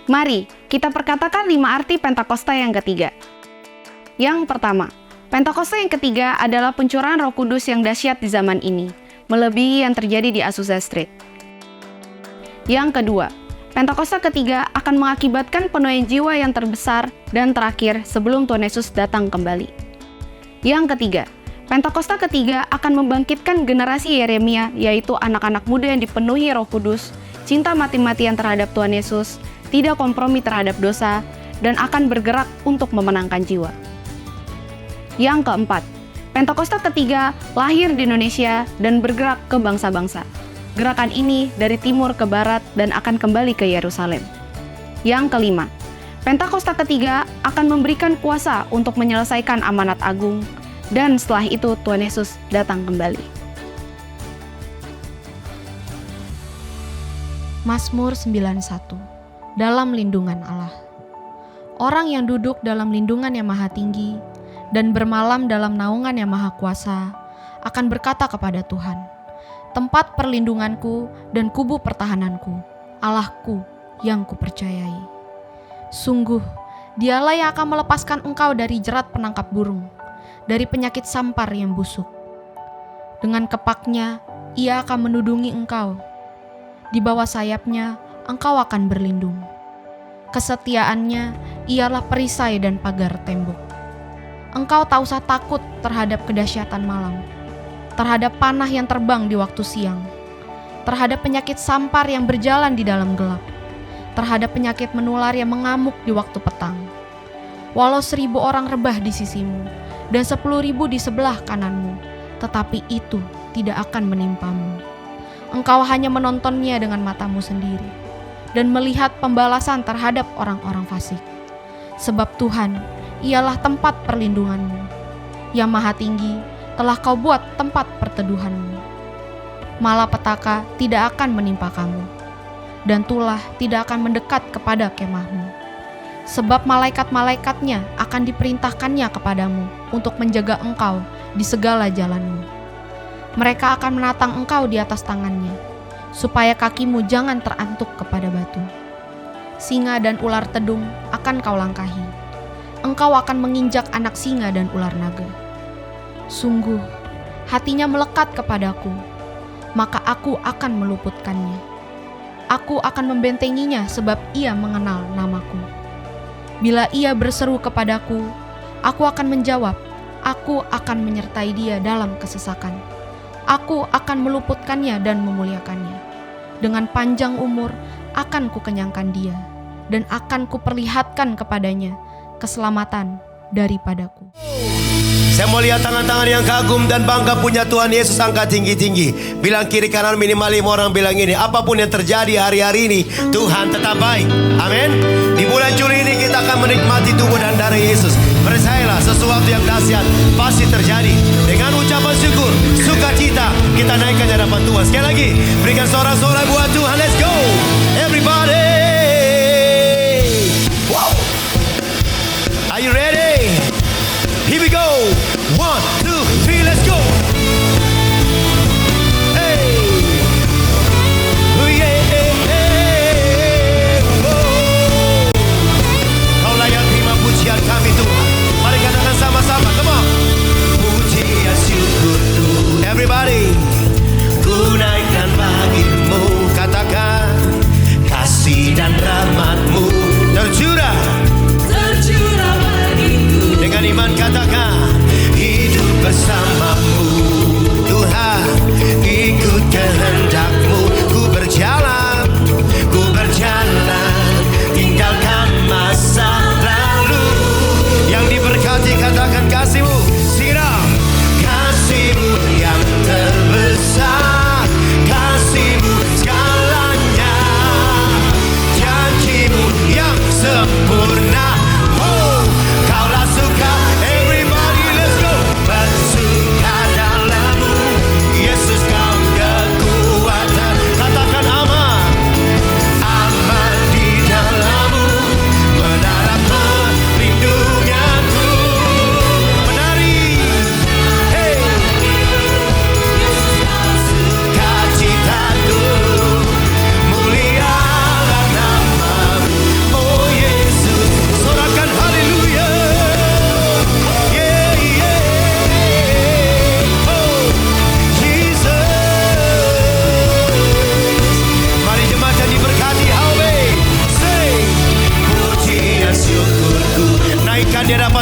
Mari kita perkatakan 5 arti Pentakosta yang ketiga. Yang pertama, Pentakosta yang ketiga adalah pencurahan Roh Kudus yang dahsyat di zaman ini, melebihi yang terjadi di Azusa Street. Yang kedua, Pentakosta ketiga akan mengakibatkan penuaian jiwa yang terbesar dan terakhir sebelum Tuhan Yesus datang kembali. Yang ketiga, Pentakosta ketiga akan membangkitkan generasi Yeremia, yaitu anak-anak muda yang dipenuhi Roh Kudus, cinta mati-matian terhadap Tuhan Yesus, tidak kompromi terhadap dosa, dan akan bergerak untuk memenangkan jiwa. Yang keempat, Pentakosta ketiga lahir di Indonesia dan bergerak ke bangsa-bangsa. Gerakan ini dari timur ke barat dan akan kembali ke Yerusalem. Yang kelima, Pentakosta ketiga akan memberikan kuasa untuk menyelesaikan amanat agung, dan setelah itu Tuhan Yesus datang kembali. Mazmur 91. Dalam lindungan Allah. Orang yang duduk dalam lindungan yang maha tinggi dan bermalam dalam naungan yang maha kuasa akan berkata kepada Tuhan, tempat perlindunganku dan kubu pertahananku, Allahku yang kupercayai. Sungguh, dialah yang akan melepaskan engkau dari jerat penangkap burung, dari penyakit sampar yang busuk. Dengan kepaknya, ia akan menudungi engkau. Di bawah sayapnya, engkau akan berlindung. Kesetiaannya ialah perisai dan pagar tembok. Engkau tak usah takut terhadap kedahsyatan malam, terhadap panah yang terbang di waktu siang, terhadap penyakit sampar yang berjalan di dalam gelap, terhadap penyakit menular yang mengamuk di waktu petang. Walau 1.000 orang rebah di sisimu, dan 10.000 di sebelah kananmu, tetapi itu tidak akan menimpamu. Engkau hanya menontonnya dengan matamu sendiri, dan melihat pembalasan terhadap orang-orang fasik. Sebab Tuhan, ialah tempat perlindunganmu. Yang maha tinggi, telah kau buat tempat perteduhanmu. Malapetaka tidak akan menimpa kamu, dan tulah tidak akan mendekat kepada kemahmu. Sebab malaikat-malaikatnya akan diperintahkannya kepadamu untuk menjaga engkau di segala jalanmu. Mereka akan menatang engkau di atas tangannya, supaya kakimu jangan terantuk kepada batu. Singa dan ular tedung akan kau langkahi. Engkau akan menginjak anak singa dan ular naga. Sungguh, hatinya melekat kepadaku, maka aku akan meluputkannya. Aku akan membentenginya sebab ia mengenal namaku. Bila ia berseru kepadaku, aku akan menjawab. Aku akan menyertai dia dalam kesesakan. Aku akan meluputkannya dan memuliakannya. Dengan panjang umur akan kukenyangkan dia, dan akan kuperlihatkan kepadanya keselamatan daripadaku. Saya mau lihat tangan-tangan yang kagum dan bangga punya Tuhan Yesus, angkat tinggi-tinggi. Bilang kiri kanan minimal 5 orang bilang ini, apapun yang terjadi hari-hari ini, Tuhan tetap baik. Amin. Di bulan Juli ini kita akan menikmati tubuh dan darah Yesus. Percayalah, sesuatu yang dahsyat pasti terjadi. Dengan ucapan syukur, sukacita, kita naikkan hadapan Tuhan. Sekali lagi, berikan sorak-sorai buat Tuhan. Let's go, everybody. Wow. Are you ready? Here we go. 1, 2, 3, let's go. Hey. Oh yeah. Oh. Kau layak terima pujian kami Tuhan. Mari katakan sama-sama. Come on. Pujian syukur Tuhan. Everybody. Ku naikkan bagimu. Katakan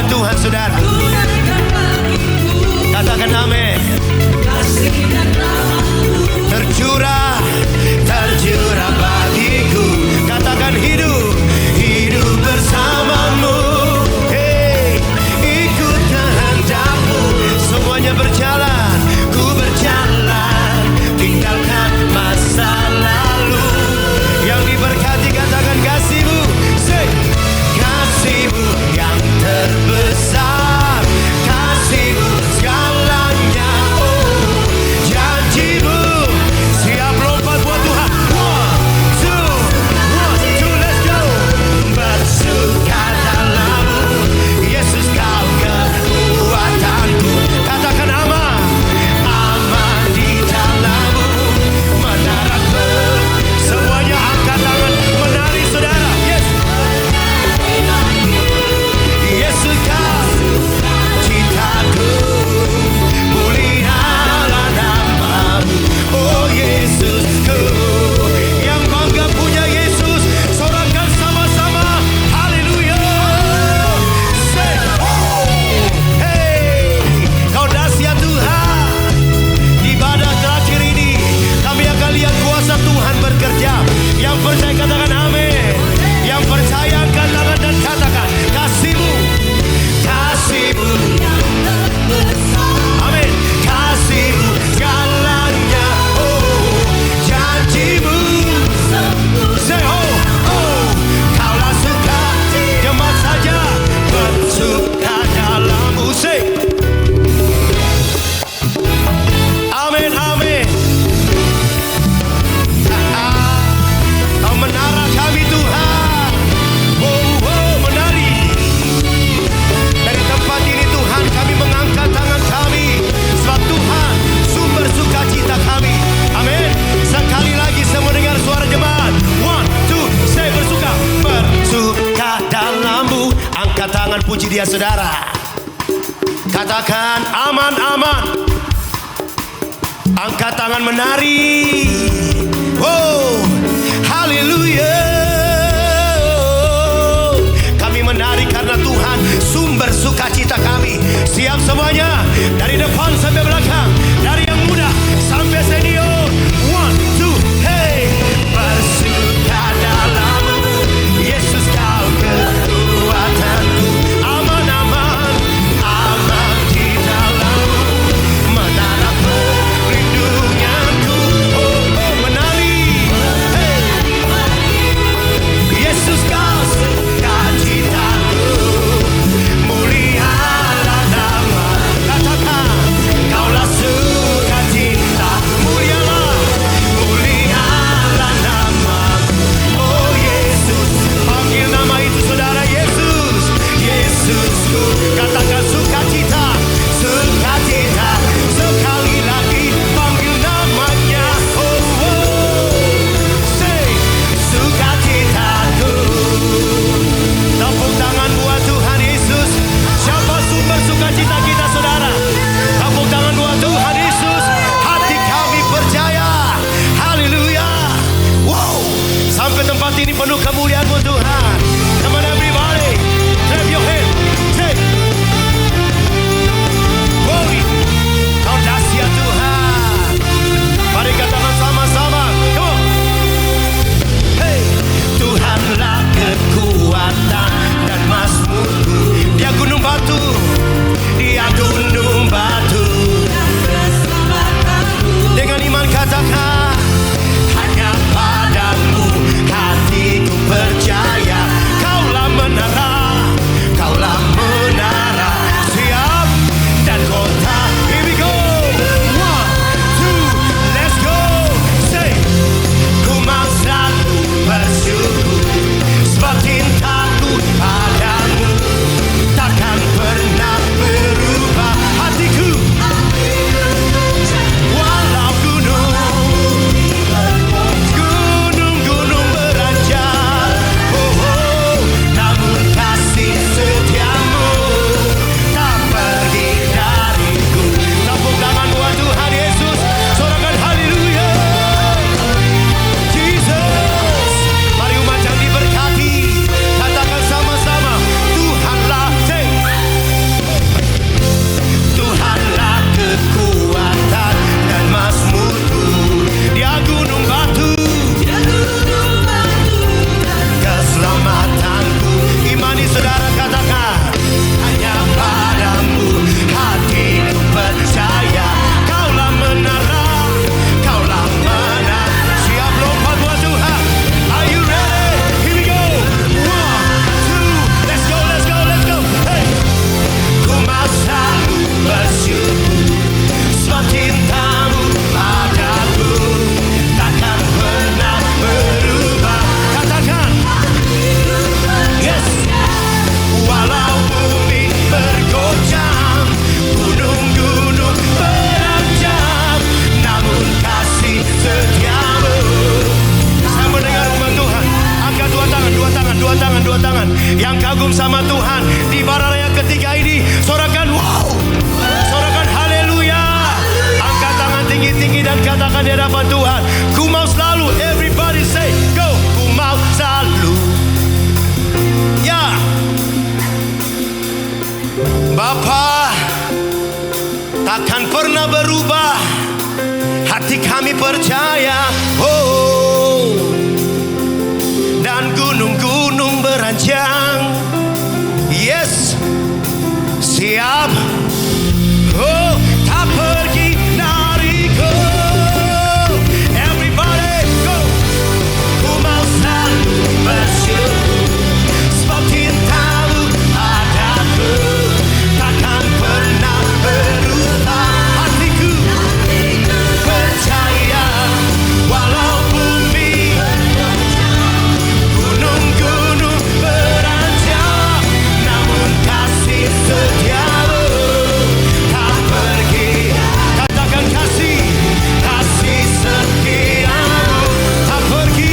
hadapan Tuhan saudara. Katakan amin. Tercurah, tercurah bagiku. Katakan hidup, hidup bersamamu. Hey, ikut kehendakmu. Semuanya berjalan, ku berjalan. Tinggalkan masa lalu. Yang diberkati katakan kasih-Mu. Say, kasih-Mu yang terbesar. Kasih-Mu segalanya. Oh, janji-Mu. Siap lompat buat Tuhan. One, two, let's go. Bersuka dalam-Mu, Yesus kau kekuatanku. Katakan aman, aman di dalam-Mu. Menaraku. Semuanya angkat tangan, menari saudara. Yes. Yesus kau cintaku, mulialah nama-Mu. Oh Yesusku, yang bangga punya Yesus, sorakan sama-sama. Haleluya. Say, hey, kau dahsyat Tuhan. Di ibadah terakhir ini kami akan lihat kuasa Tuhan bekerja. Yang percaya katakan amin. Yang percaya angkat tangan dan katakan kasih-Mu, kasih-Mu. Amin. Kasih-Mu segalanya. Oh, janji-Mu. Say oh, oh. Kaulah suka, jemaat saja bersuka dalam-Mu. Say amin, amin. Kau menara kami Tuhan. Oh, oh, menari. Dari tempat ini Tuhan kami mengangkat tangan kami. Sebab Tuhan sumber sukacita kami. Amin. Sekali lagi semua dengar suara jemaat. One, two, say bersuka. Bersuka dalam-Mu. Angkat tangan puji Dia saudara. Katakan aman, aman. Angkat tangan menari. Oh, haleluya. Kami menari karena Tuhan sumber sukacita kami. Siap semuanya, dari depan sampai belakang, dari yang muda sampai senior. One, two, hey. Bersuka dalam-Mu, Yesus kau kekuatanku. Aman, aman, aman di dalam-Mu. Menara perlindunganku. Oh, oh, menari. Hey. Yesus kau sukacitaku, mulialah nama. Katakan, kaulah sukacita. yang kagum sama Tuhan di barang yang ketiga ini, sorakan wow, sorakan haleluya. Angkat tangan tinggi-tinggi dan katakan di hadapan Tuhan, ku mau selalu. Everybody say go, ku mau selalu. Ya Bapa, takkan pernah berubah, hati kami percaya. Oh, dan gunung-gunung beranjang. Yes, siap. Oh, tak pergi dariku. Everybody go. Ku mau selalu bersyukur, sebab cintamu padaku takkan pernah berubah. Hatiku percaya, walau bumi gunung-gunung beranjak, namun kasih setiamu tak pergi. Katakan kasih, kasih setiamu tak pergi.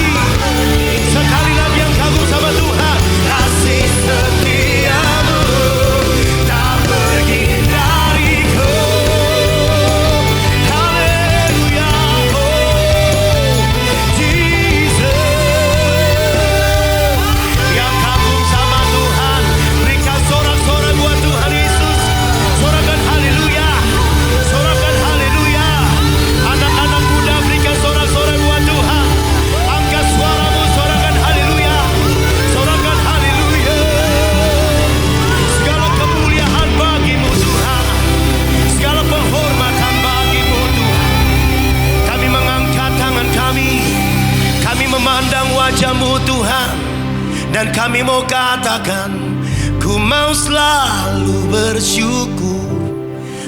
Sekali lagi yang kagum sama Tuhan, kasih setiamu tak pergi dariku. Haleluya, oh Jesus. Yang kagum sama Tuhan, berikan sorak-sorai buat Tuhan Yesus. Sorakan haleluya, sorakan haleluya. Anak-anak muda, berikan sorak-sorai buat Tuhan. Angkat suaramu, sorakan haleluya, sorakan haleluya. Segala kemuliaan bagimu Tuhan, segala penghormatan bagimu Tuhan. Kami mengangkat tangan kami memandang wajah-Mu Tuhan, dan kami mau katakan, ku mau selalu bersyukur,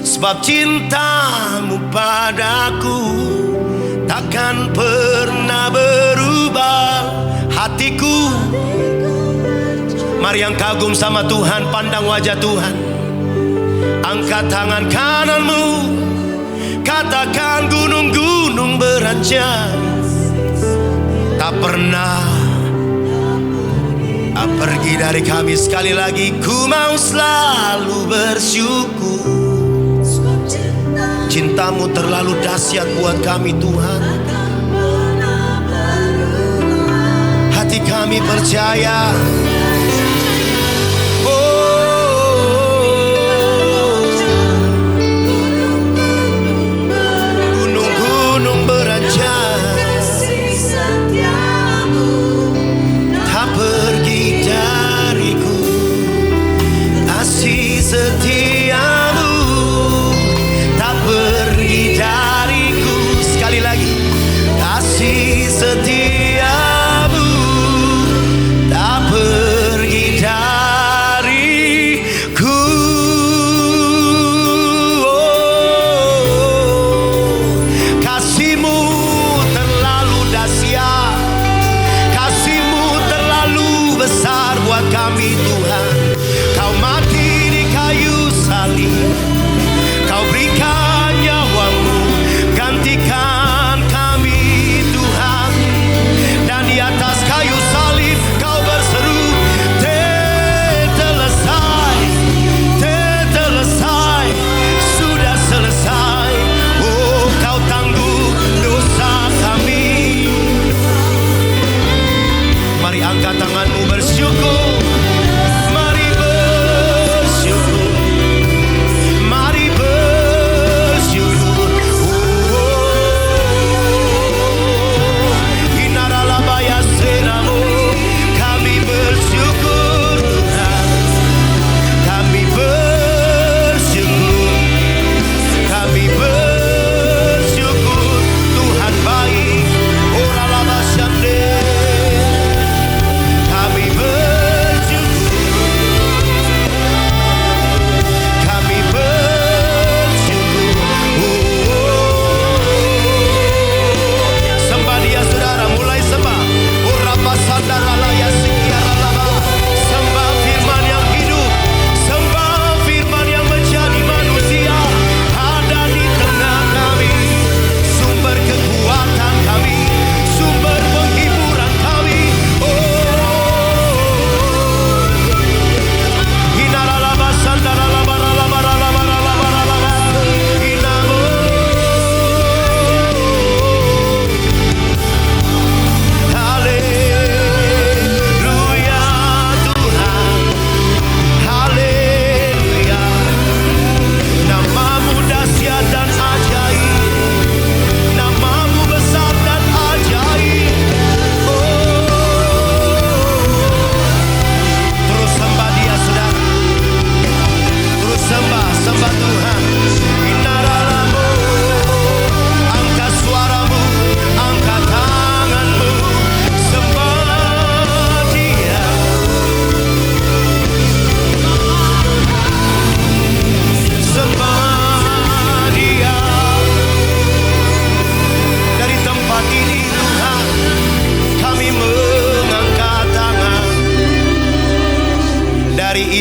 sebab cintamu padaku takkan pernah berubah. Hatiku, mari yang kagum sama Tuhan, pandang wajah Tuhan. Angkat tangan kananmu, katakan gunung-gunung beranjak, tak pernah pergi dari kami. Sekali lagi, ku mau selalu bersyukur, cintamu terlalu dahsyat buat kami Tuhan. Hati kami percaya. Gunung-gunung beranjak, tak pergi dariku. Kasih setiamu tak pergi dariku. Sekali lagi, kasih setiamu tak pergi dariku. Oh, kasih-Mu terlalu dahsyat, kasih-Mu terlalu besar buat kami Tuhan. Kau mati di kayu salib, Kau berikan nyawa-Mu gantikan kami Tuhan. Dan di atas kayu salib Kau berseru, tetelesai, tetelesai, sudah selesai. Oh, Kau tanggung dosa kami. Mari angkat tanganmu bersyukur. Mari bersyukur.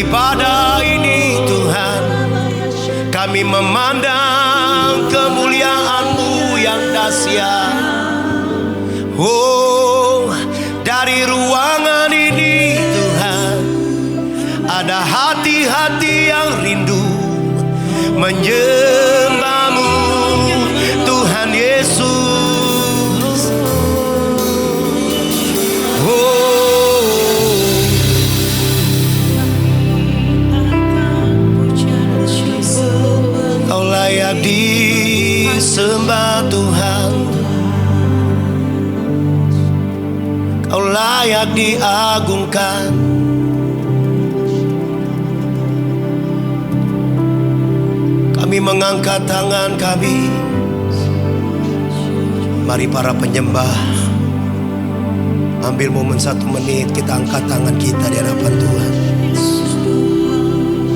ibadah ini Tuhan, kami memandang kemuliaan-Mu yang dahsyat. Oh, dari ruangan ini Tuhan, ada hati-hati yang rindu menyembah-Mu Tuhan Yesus. Kau layak disembah Tuhan, Kau layak diagungkan. Kami mengangkat tangan kami. Mari para penyembah, ambil momen 1 menit, kita angkat tangan kita di hadapan Tuhan.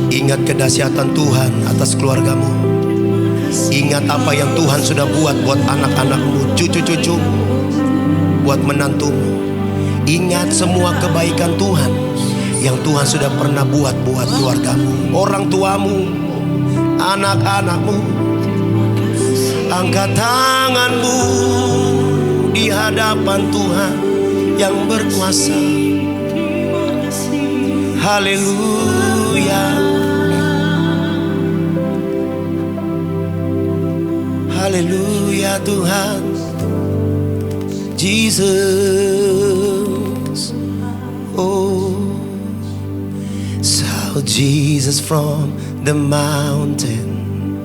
Ingat kedahsyatan Tuhan atas keluargamu. Ingat apa yang Tuhan sudah buat buat anak-anakmu, cucu-cucu, buat menantumu. Ingat semua kebaikan Tuhan yang Tuhan sudah pernah buat buat keluargamu, orang tuamu, anak-anakmu. Angkat tanganmu di hadapan Tuhan yang berkuasa. Haleluya, haleluya Tuhan. Jesus, oh, saw Jesus from the mountain,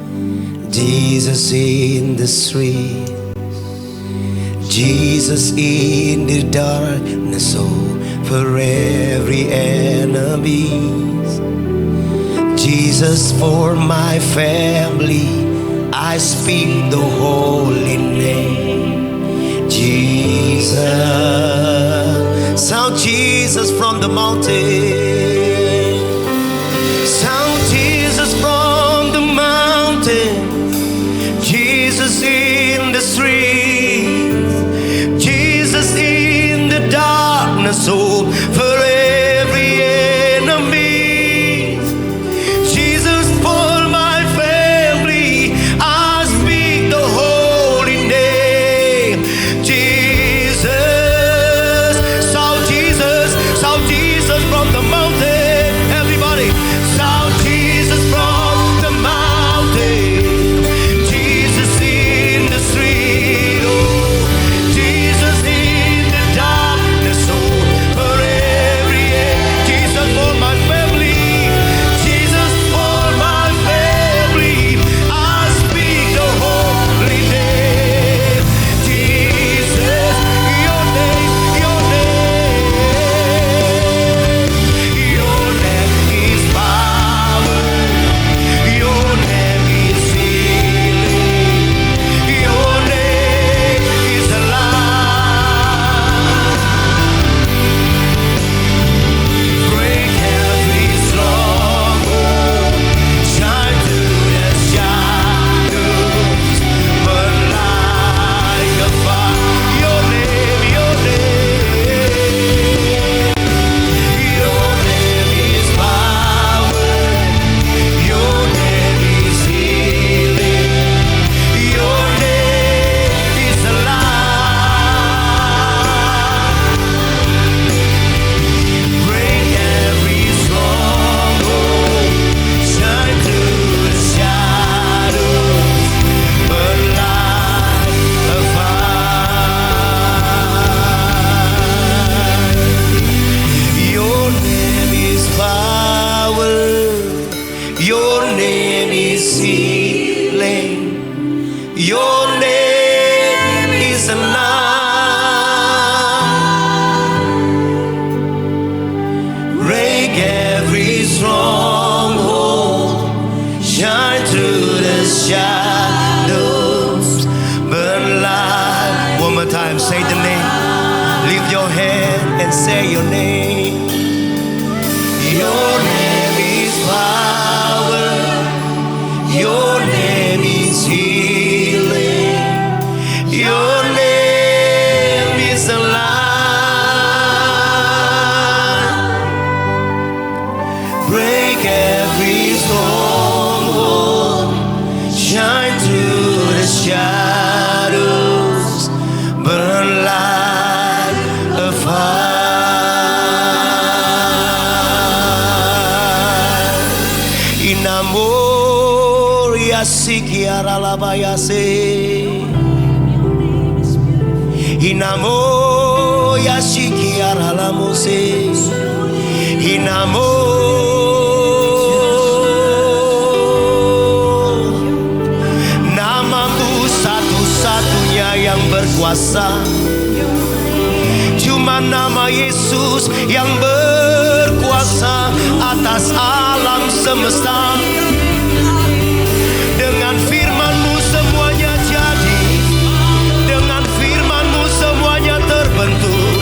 Jesus in the street, Jesus in the darkness over every enemy, Jesus for my family, I speak the holy name. Jesus, sound Jesus from the mountain, sound Jesus from the mountain, Jesus in the street, Jesus in the darkness over every enemy, Jesus for my family, I speak the holy name. Jesus, shout Jesus from the mountain. Everybody, shout Jesus from the mountain, Jesus in the street, oh, Jesus in the darkness, oh, for every end. Jesus for my family, Jesus for my family, I speak the holy name. Jesus, your name, your name, your name is power, your name is healing, your name is alive. Break every stronghold, shine through the shadows, burn like a fire. Your name, your name, your name is power, your name is healing, your name is alive. Break every stronghold, shine through the shadows, burn like a fire. Your name is power, your name is healing, your name is alive. Break every stronghold, shine through the shadows, burn light. One more time, say the name. Lift your hand and say your name. Your name is power, your name is healing, your name is alive. Break break every stronghold, shine through the shadows, burn like a fire. In amor yasikiara labayase, in amor yasikiara lamose, in amor, namamu satu-satunya yang berkuasa. Cuma nama Yesus yang berkuasa atas alam semesta. Dengan firman-Mu semuanya jadi, dengan firman-Mu semuanya terbentuk,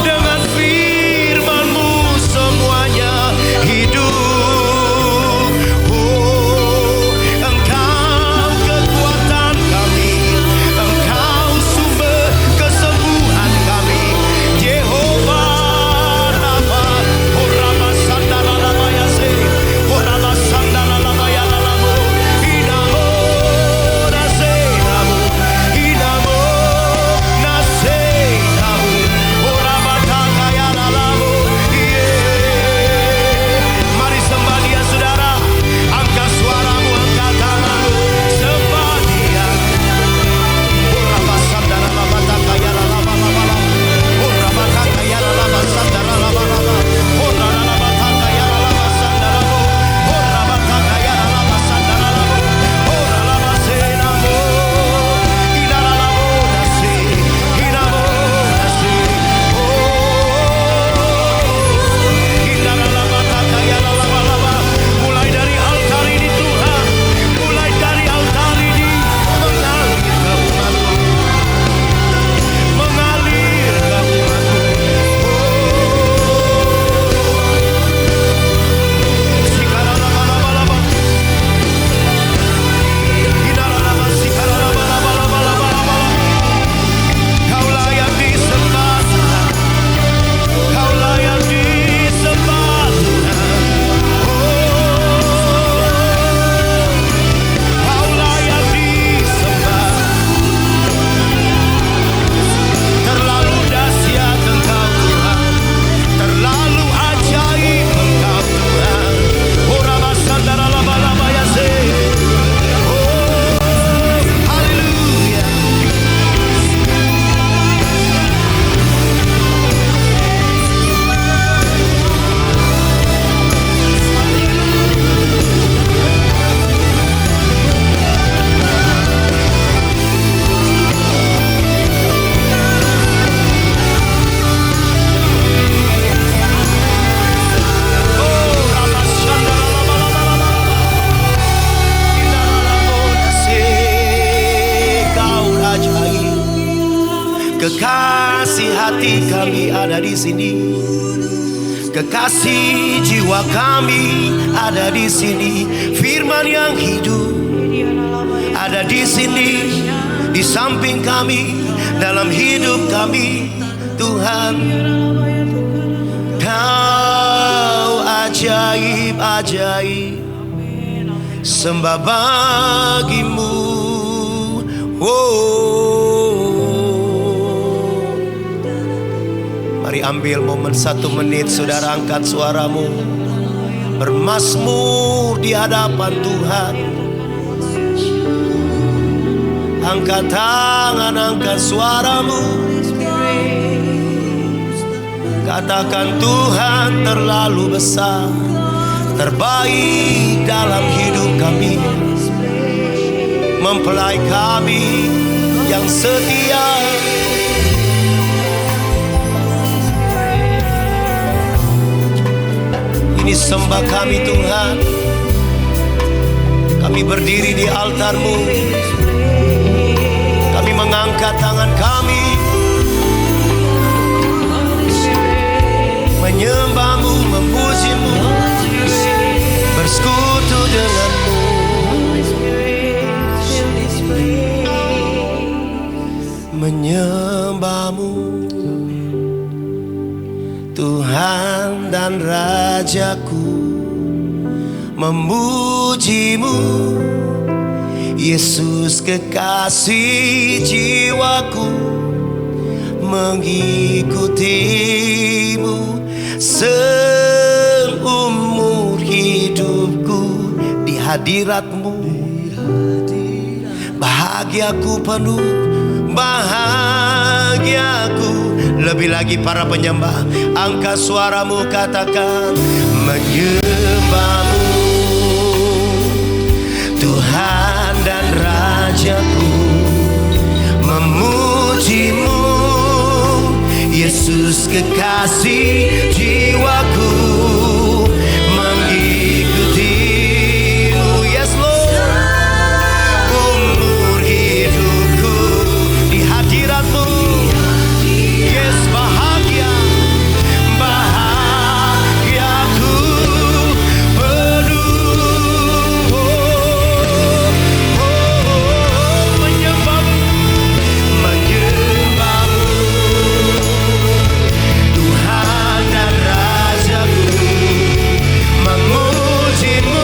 dengan firman-Mu semuanya hidup. Oh, Engkau kekuatan kami, Engkau sumber kesembuhan kami, Jehovah Rafa. Oh, Rama Sandala Labayase, oh, Rama Sandala Labayalalamu, Inamo Naseinamu, Inamo Naseinamu, oh, Rama Takayalalamu. Mari sembah Dia, saudara. Angkat suaramu, angkat tanganmu, sembah Dia. Oh, Rama Sandala Labatakayalalamu, oh, Rama Takayalalamu Sandala Labalaba, oh, Rama Takayalalamu Sandalamu, oh, Rama Takayalalamu Sandalamu, oh, Rama Seinamu, Inalalamu Nasi, Inamo Nasi, Inalalamu Takayalalamu. Mulai dari altar ini Tuhan, mulai dari altar ini mengalir ke umat-Mu, mengalir ke umat-Mu. Sikaralabalaba, Inalalamu sikaralabalaba. Kaulah yang disembah Tuhan, Kaulah yang disembah Tuhan. Kaulah yang disembah. Terlalu dahsyat Engkau Tuhan, terlalu ajaib Engkau Tuhan. Oh, Rama Sandara Labalaba Yase. Oh, haleluya. Oh, Rama Sandara Labalaba. Inalalamu Nasi. Kau ajaib. Kekasih hati kami ada di sini, kekasih jiwa kami ada di sini. Firman yang hidup ada di sini, di samping kami, dalam hidup kami. Tuhan, Kau ajaib, ajaib. Sembah bagi-Mu. Mari ambil momen 1 menit, saudara, angkat suaramu, bermazmur di hadapan Tuhan. Angkat tangan, angkat suaramu, katakan Tuhan terlalu besar, terbaik dalam hidup kami, mempelai kami yang setia. Ini sembah kami Tuhan, kami berdiri di altar-Mu, kami mengangkat tangan kami, menyembah-Mu, memuji-Mu, bersekutu dengan-Mu. Menyembah-Mu, Tuhan dan Rajaku, memujimu, Yesus kekasih jiwaku, mengikutimu seumur hidupku. Di hadiratmu bahagiaku penuh, bahagiaku. Lebih lagi para penyembah, angkat suaramu, katakan menyembahmu, Tuhan dan Rajaku, memujimu, Yesus kekasih jiwaku, mengikutimu. Yes Lord, umur hidupku di hadiratmu. Yes, bahagia, bahagiaku penuh. Menyembahmu, menyembahmu, Tuhan dan Rajaku, memujimu,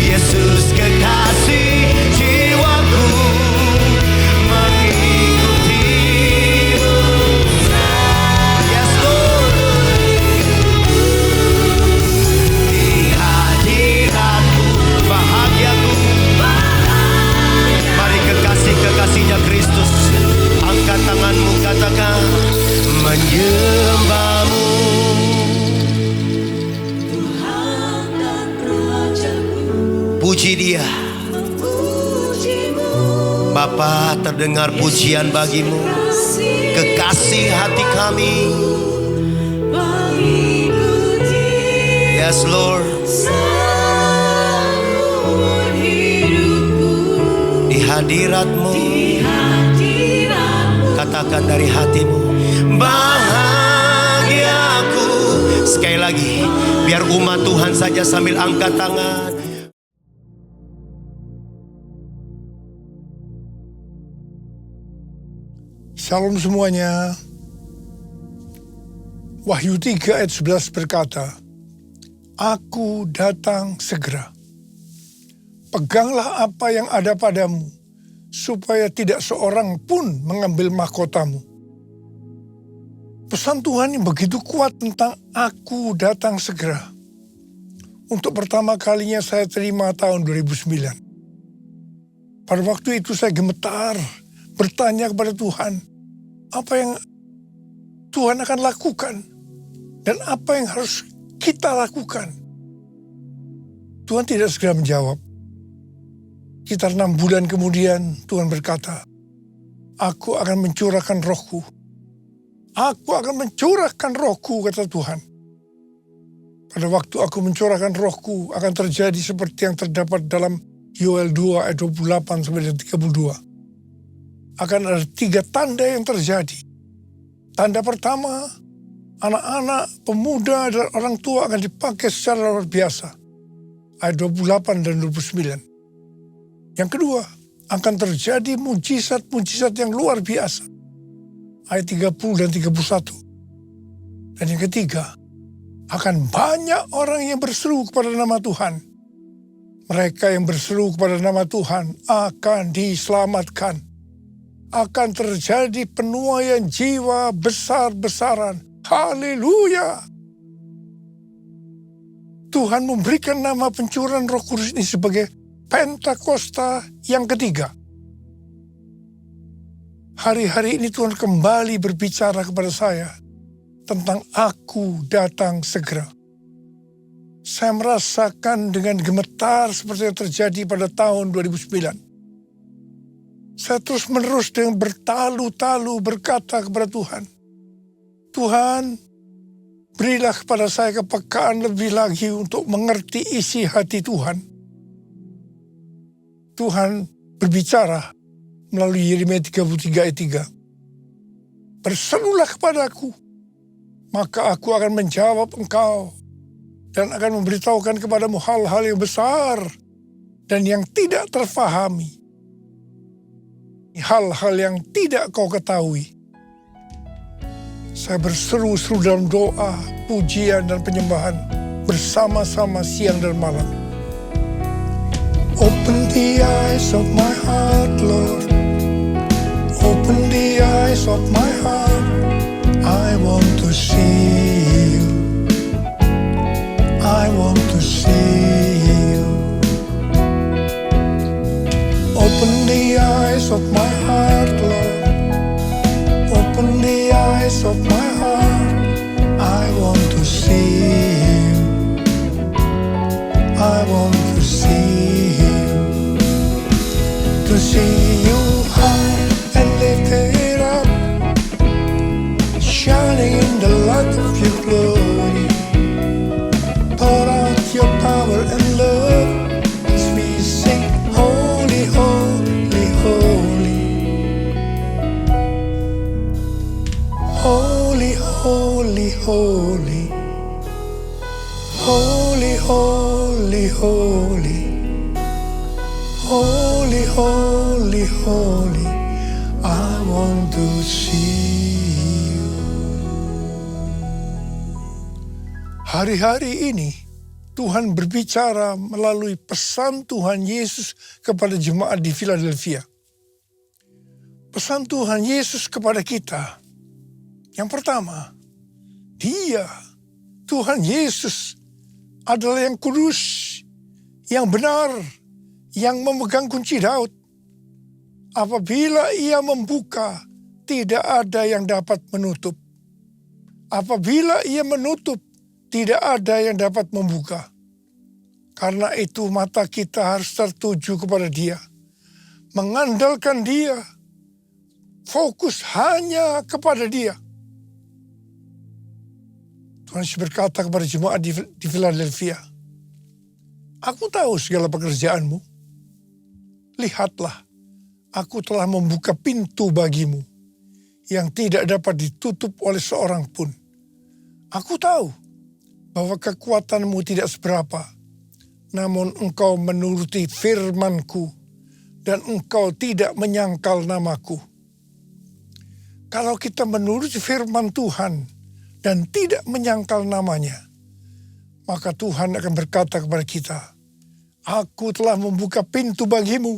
Yesus kekasih jiwaku, mengikutimu. Yes Lord, di hadiratmu bahagiaku. Mari kekasih-kekasihnya Kristus, angkat tanganmu, katakan menyembahmu. Puji Dia. Bapa, terdengar pujian bagimu, kekasih hati kami. Yes Lord, di hadiratmu, katakan dari hatimu, bahagiaku. Sekali lagi, biar umat Tuhan saja sambil angkat tangan. Salam semuanya. Wahyu 3 ayat 11 berkata, Aku datang segera. Peganglah apa yang ada padamu, supaya tidak seorang pun mengambil mahkotamu. Pesan Tuhan yang begitu kuat tentang aku datang segera. Untuk pertama kalinya saya terima tahun 2009. Pada waktu itu saya gemetar, bertanya kepada Tuhan, apa yang Tuhan akan lakukan dan apa yang harus kita lakukan. Tuhan tidak segera menjawab. Sekitar 6 bulan kemudian Tuhan berkata, Aku akan mencurahkan rohku. Aku akan mencurahkan rohku, kata Tuhan. Pada waktu aku mencurahkan rohku akan terjadi seperti yang terdapat dalam Yoel 2 ayat 28-32. Akan ada 3 tanda yang terjadi. Tanda pertama, anak-anak, pemuda, dan orang tua akan dipakai secara luar biasa. Ayat 28 dan 29. Yang kedua, akan terjadi mujizat-mujizat yang luar biasa. Ayat 30 dan 31. Dan yang ketiga, akan banyak orang yang berseru kepada nama Tuhan. Mereka yang berseru kepada nama Tuhan akan diselamatkan. Akan terjadi penuaian jiwa besar-besaran. Haleluya! Tuhan memberikan nama pencurahan Roh Kudus ini sebagai Pentakosta yang ketiga. Hari-hari ini Tuhan kembali berbicara kepada saya tentang aku datang segera. Saya merasakan dengan gemetar seperti yang terjadi pada tahun 2009. Saya terus-menerus dengan bertalu-talu berkata kepada Tuhan, Tuhan, berilah kepada saya kepekaan lebih lagi untuk mengerti isi hati Tuhan. Tuhan berbicara melalui Yeremia 33 ayat 3. Berserulah kepadaku, maka aku akan menjawab engkau dan akan memberitahukan kepadamu hal-hal yang besar dan yang tidak terfahami. Hal-hal yang tidak kau ketahui. Saya berseru-seru dalam doa, pujian, dan penyembahan. bersama-sama siang dan malam. Open the eyes of my heart, Lord. Open the eyes of my heart. I want to see you. I want to see you. Open the eyes of my heart, Lord. Open the eyes of my heart. I want to see you. I want to see you. To see you high and lifted up, shining in the light of your glory. Pour out your power and love as we sing, holy, holy, holy. Holy, holy, holy. Holy, holy, holy. Holy, holy, holy. I want to see you. Hari-hari ini Tuhan berbicara melalui pesan Tuhan Yesus kepada jemaat di Philadelphia. Pesan Tuhan Yesus kepada kita. Yang pertama, Dia, Tuhan Yesus, adalah yang kudus, yang benar, yang memegang kunci Daud. Apabila Ia membuka, tidak ada yang dapat menutup. Apabila Ia menutup, tidak ada yang dapat membuka. Karena itu mata kita harus tertuju kepada Dia. Mengandalkan Dia. Fokus hanya kepada Dia. Tuhan Yesus berkata kepada jemaat di Philadelphia, aku tahu segala pekerjaanmu. Lihatlah, aku telah membuka pintu bagimu yang tidak dapat ditutup oleh seorang pun. Aku tahu bahwa kekuatanmu tidak seberapa, namun engkau menuruti firman-Ku dan engkau tidak menyangkal nama-Ku. Kalau kita menuruti firman Tuhan dan tidak menyangkal namanya, maka Tuhan akan berkata kepada kita, aku telah membuka pintu bagimu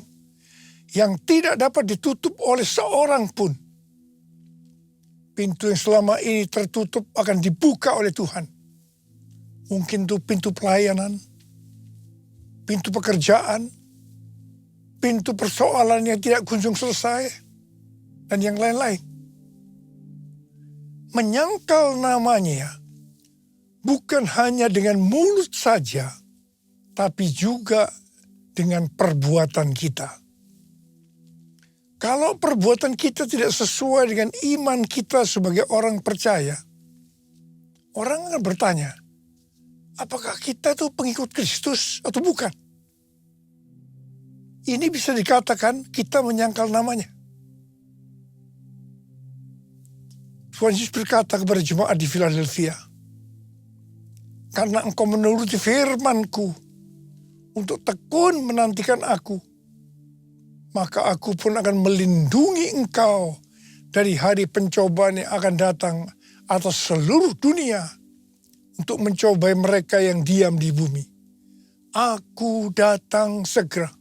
yang tidak dapat ditutup oleh seorang pun. Pintu yang selama ini tertutup akan dibuka oleh Tuhan. Mungkin itu pintu pelayanan, pintu pekerjaan, pintu persoalan yang tidak kunjung selesai, dan yang lain-lain. Menyangkal namanya bukan hanya dengan mulut saja, tapi juga dengan perbuatan kita. Kalau perbuatan kita tidak sesuai dengan iman kita sebagai orang percaya, orang akan bertanya, apakah kita itu pengikut Kristus atau bukan? Ini bisa dikatakan kita menyangkal namanya. Tuhan Yesus berkata kepada jemaat di Philadelphia, karena engkau menuruti firman-Ku untuk tekun menantikan aku, maka aku pun akan melindungi engkau dari hari pencobaan yang akan datang atas seluruh dunia untuk mencobai mereka yang diam di bumi. Aku datang segera.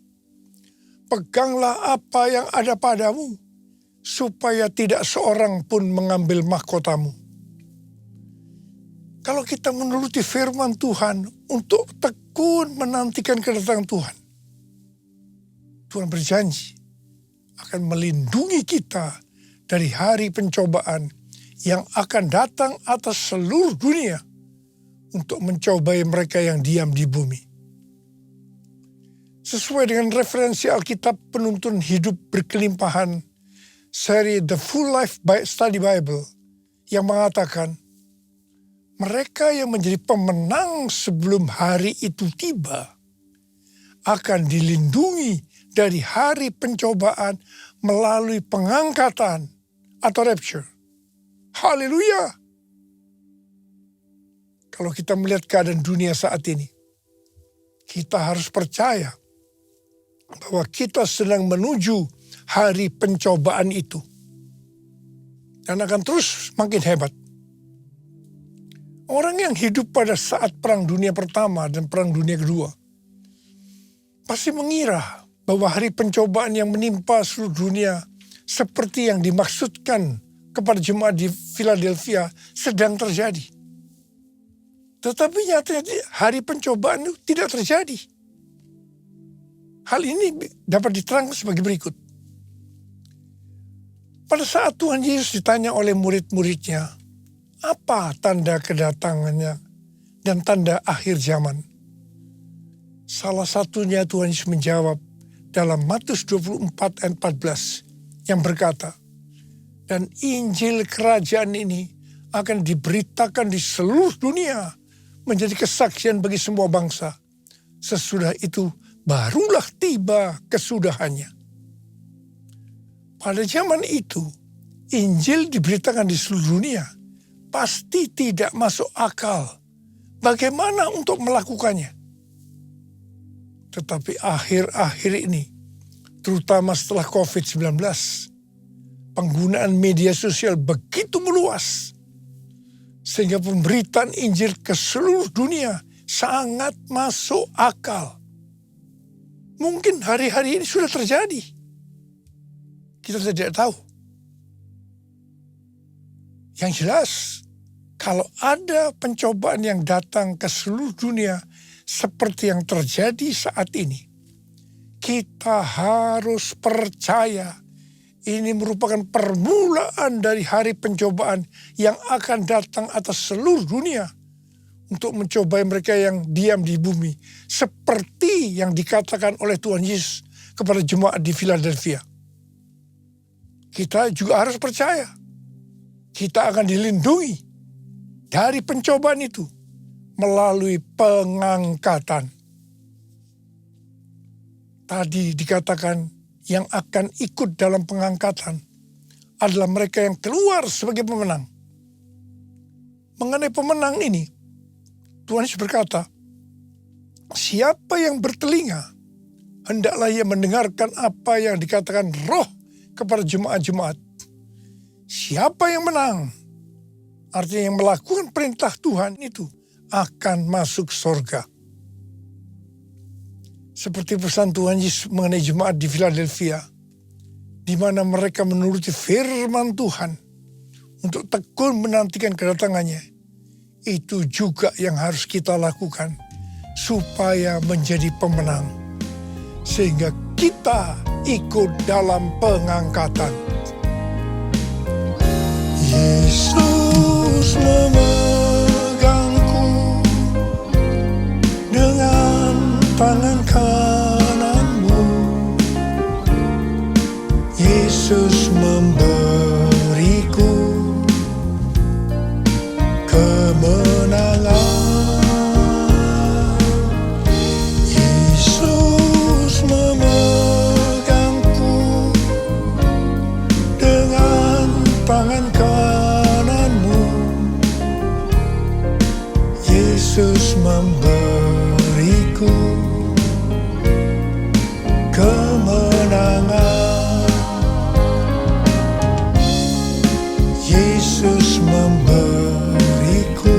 Peganglah apa yang ada padamu, supaya tidak seorang pun mengambil mahkotamu. Kalau kita menuruti firman Tuhan untuk tekun menantikan kedatangan Tuhan, Tuhan berjanji akan melindungi kita dari hari pencobaan yang akan datang atas seluruh dunia untuk mencobai mereka yang diam di bumi. Sesuai dengan referensi Alkitab Penuntun Hidup Berkelimpahan, seri The Full Life Study Bible, yang mengatakan, mereka yang menjadi pemenang sebelum hari itu tiba akan dilindungi dari hari pencobaan melalui pengangkatan atau rapture. Haleluya! Kalau kita melihat keadaan dunia saat ini, kita harus percaya bahwa kita sedang menuju hari pencobaan itu. Dan akan terus makin hebat. Orang yang hidup pada saat Perang Dunia Pertama dan Perang Dunia Kedua pasti mengira bahwa hari pencobaan yang menimpa seluruh dunia seperti yang dimaksudkan kepada jemaat di Philadelphia sedang terjadi. Tetapi nyatanya hari pencobaan itu tidak terjadi. Hal ini dapat diterangkan sebagai berikut. Pada saat Tuhan Yesus ditanya oleh murid-muridnya, apa tanda kedatangannya dan tanda akhir zaman? Salah satunya Tuhan Yesus menjawab dalam Matius 24 ayat 14 yang berkata, dan Injil kerajaan ini akan diberitakan di seluruh dunia menjadi kesaksian bagi semua bangsa. Sesudah itu barulah tiba kesudahannya. Pada zaman itu, Injil diberitakan di seluruh dunia. Pasti tidak masuk akal. Bagaimana untuk melakukannya? Tetapi akhir-akhir ini, terutama setelah COVID-19, penggunaan media sosial begitu meluas, sehingga pemberitaan Injil ke seluruh dunia sangat masuk akal. Mungkin hari-hari ini sudah terjadi. Kita tidak tahu. Yang jelas, kalau ada pencobaan yang datang ke seluruh dunia seperti yang terjadi saat ini, kita harus percaya ini merupakan permulaan dari hari pencobaan yang akan datang atas seluruh dunia untuk mencobai mereka yang diam di bumi, seperti yang dikatakan oleh Tuhan Yesus kepada jemaat di Philadelphia. Kita juga harus percaya kita akan dilindungi dari pencobaan itu melalui pengangkatan. Tadi dikatakan yang akan ikut dalam pengangkatan adalah mereka yang keluar sebagai pemenang. Mengenai pemenang ini, Tuhan Yesus berkata, siapa yang bertelinga, hendaklah ia mendengarkan apa yang dikatakan Roh kepada jemaat-jemaat. Siapa yang menang, artinya yang melakukan perintah Tuhan itu, akan masuk surga. Seperti pesan Tuhan Yesus mengenai jemaat di Philadelphia, di mana mereka menuruti firman Tuhan untuk tekun menantikan kedatangannya. Itu juga yang harus kita lakukan supaya menjadi pemenang, sehingga kita ikut dalam pengangkatan. Yesus memegangku dengan tangan kananmu. Yesus memberiku kemenangan. Yesus memegangku dengan tangan kananmu. Yesus memberiku kemenangan. Yesus memberiku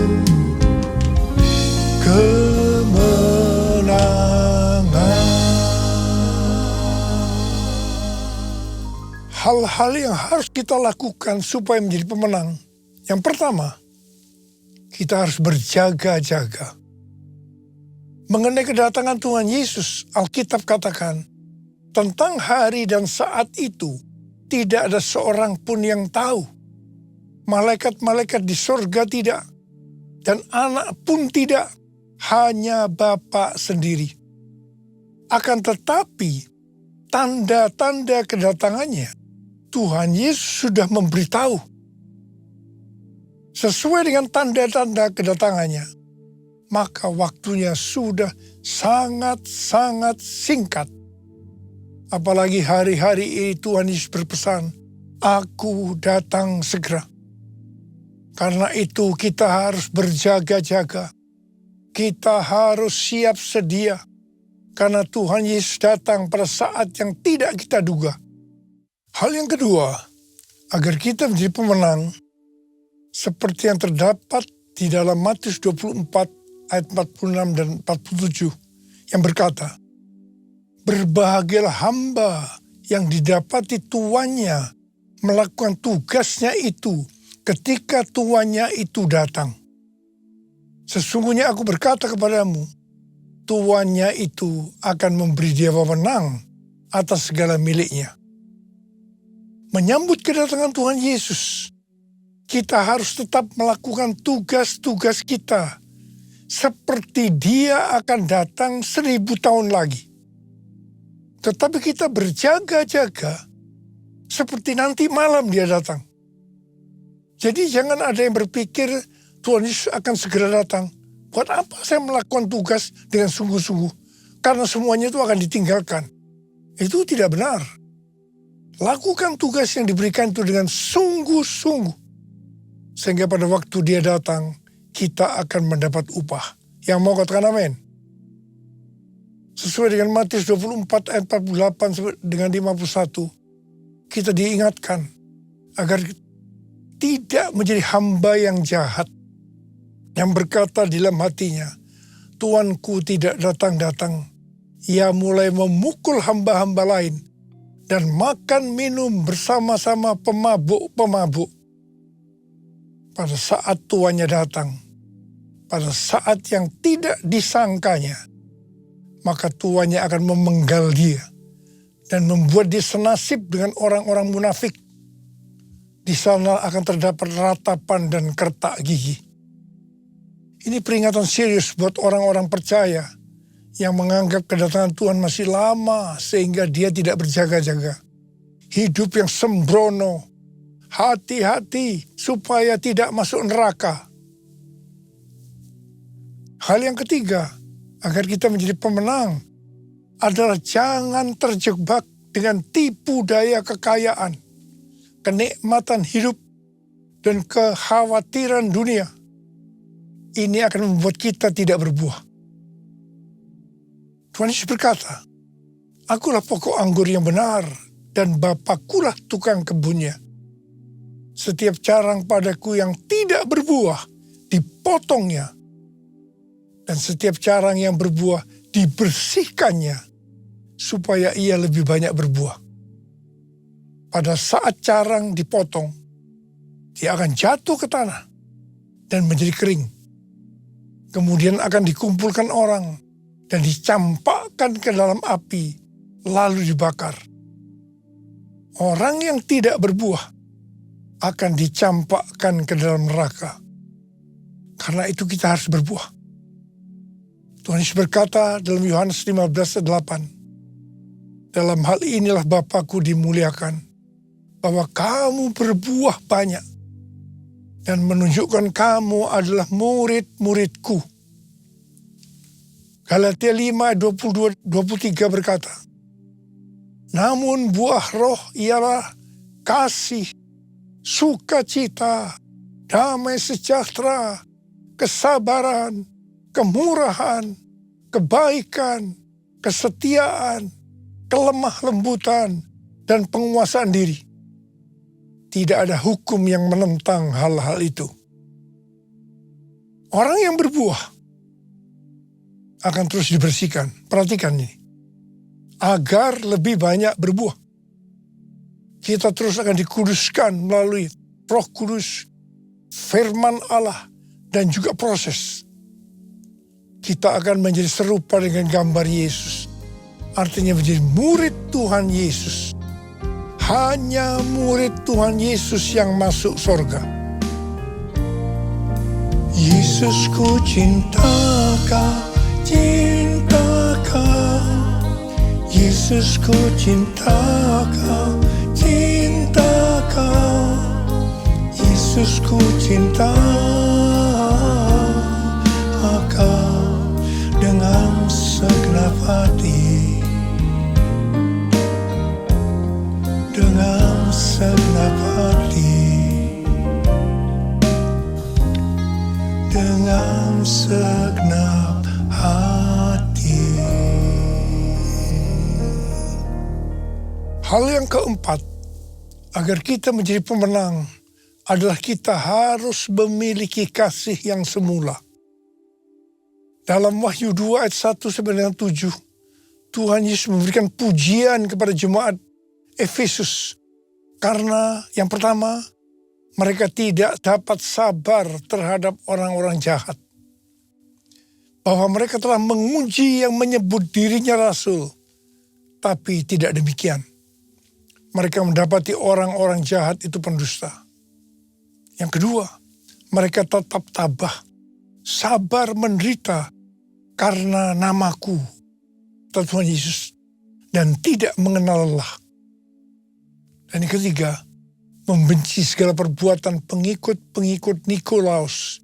kemenangan. Hal-hal yang harus kita lakukan supaya menjadi pemenang. Yang pertama, kita harus berjaga-jaga. Mengenai kedatangan Tuhan Yesus, Alkitab katakan, tentang hari dan saat itu, tidak ada seorang pun yang tahu. Malaikat-malaikat di surga tidak, dan anak pun tidak, hanya Bapa sendiri. Akan tetapi, tanda-tanda kedatangannya, Tuhan Yesus sudah memberitahu. Sesuai dengan tanda-tanda kedatangannya, maka waktunya sudah sangat-sangat singkat. Apalagi hari-hari ini Tuhan Yesus berpesan, Aku datang segera. Karena itu kita harus berjaga-jaga. Kita harus siap sedia. Karena Tuhan Yesus datang pada saat yang tidak kita duga. Hal yang kedua, agar kita menjadi pemenang, seperti yang terdapat di dalam Matius 24 ayat 46 dan 47 yang berkata, berbahagialah hamba yang didapati tuannya melakukan tugasnya itu ketika tuannya itu datang. Sesungguhnya aku berkata kepadamu, tuannya itu akan memberi dia wewenang atas segala miliknya. Menyambut kedatangan Tuhan Yesus, kita harus tetap melakukan tugas-tugas kita seperti dia akan datang 1000 tahun lagi. Tetapi kita berjaga-jaga seperti nanti malam dia datang. Jadi jangan ada yang berpikir Tuhan Yesus akan segera datang. Buat apa saya melakukan tugas dengan sungguh-sungguh? Karena semuanya itu akan ditinggalkan. Itu tidak benar. Lakukan tugas yang diberikan itu dengan sungguh-sungguh. Sehingga pada waktu dia datang, kita akan mendapat upah. Yang mau katakan amin? Sesuai dengan Matius 24 ayat 48 dengan 51, kita diingatkan agar tidak menjadi hamba yang jahat, yang berkata di dalam hatinya, Tuanku tidak datang-datang. Ia mulai memukul hamba-hamba lain dan makan minum bersama-sama pemabuk-pemabuk. Pada saat tuannya datang, pada saat yang tidak disangkanya, maka tuannya akan memenggal dia dan membuat dia senasib dengan orang-orang munafik. Di sana akan terdapat ratapan dan kertak gigi. Ini peringatan serius buat orang-orang percaya yang menganggap kedatangan Tuhan masih lama sehingga dia tidak berjaga-jaga. Hidup yang sembrono, hati-hati supaya tidak masuk neraka. Hal yang ketiga, agar kita menjadi pemenang, adalah jangan terjebak dengan tipu daya kekayaan, kenikmatan hidup, dan kekhawatiran dunia. Ini akan membuat kita tidak berbuah. Tuhan Yesus berkata, akulah pokok anggur yang benar dan Bapakulah tukang kebunnya. Setiap carang padaku yang tidak berbuah dipotongnya. Dan setiap carang yang berbuah dibersihkannya supaya ia lebih banyak berbuah. Pada saat carang dipotong, dia akan jatuh ke tanah dan menjadi kering. Kemudian akan dikumpulkan orang dan dicampakkan ke dalam api, lalu dibakar. Orang yang tidak berbuah akan dicampakkan ke dalam neraka. Karena itu kita harus berbuah. Tuhan Yesus berkata dalam Yohanes 15:8, dalam hal inilah Bapa-Ku dimuliakan, bahwa kamu berbuah banyak, dan menunjukkan kamu adalah murid-murid-Ku. Galatia 5:22-23 berkata, namun buah roh ialah kasih, sukacita, damai sejahtera, kesabaran, kemurahan, kebaikan, kesetiaan, kelemah lembutan, dan penguasaan diri. Tidak ada hukum yang menentang hal-hal itu. Orang yang berbuah akan terus dibersihkan. Perhatikan ini. Agar lebih banyak berbuah. Kita terus akan dikuduskan melalui Roh Kudus, firman Allah, dan juga proses. Kita akan menjadi serupa dengan gambar Yesus. Artinya menjadi murid Tuhan Yesus. Hanya murid Tuhan Yesus yang masuk surga. Yesus ku cinta kau, cinta kau. Yesus ku cinta kau, cinta kau. Yesus ku cinta kau dengan segenap hati. Dengan segenap hati, dengan segenap hati. Hal yang keempat, agar kita menjadi pemenang, adalah kita harus memiliki kasih yang semula. Dalam Wahyu 2 ayat 1-7, Tuhan Yesus memberikan pujian kepada jemaat Efesus. Karena yang pertama, mereka tidak dapat sabar terhadap orang-orang jahat. Bahwa mereka telah menguji yang menyebut dirinya rasul. Tapi tidak demikian. Mereka mendapati orang-orang jahat itu pendusta. Yang kedua, mereka tetap tabah, sabar menderita karena namaku, kata Tuhan Yesus, dan tidak mengenal lelah. Dan yang ketiga, membenci segala perbuatan pengikut-pengikut Nikolaus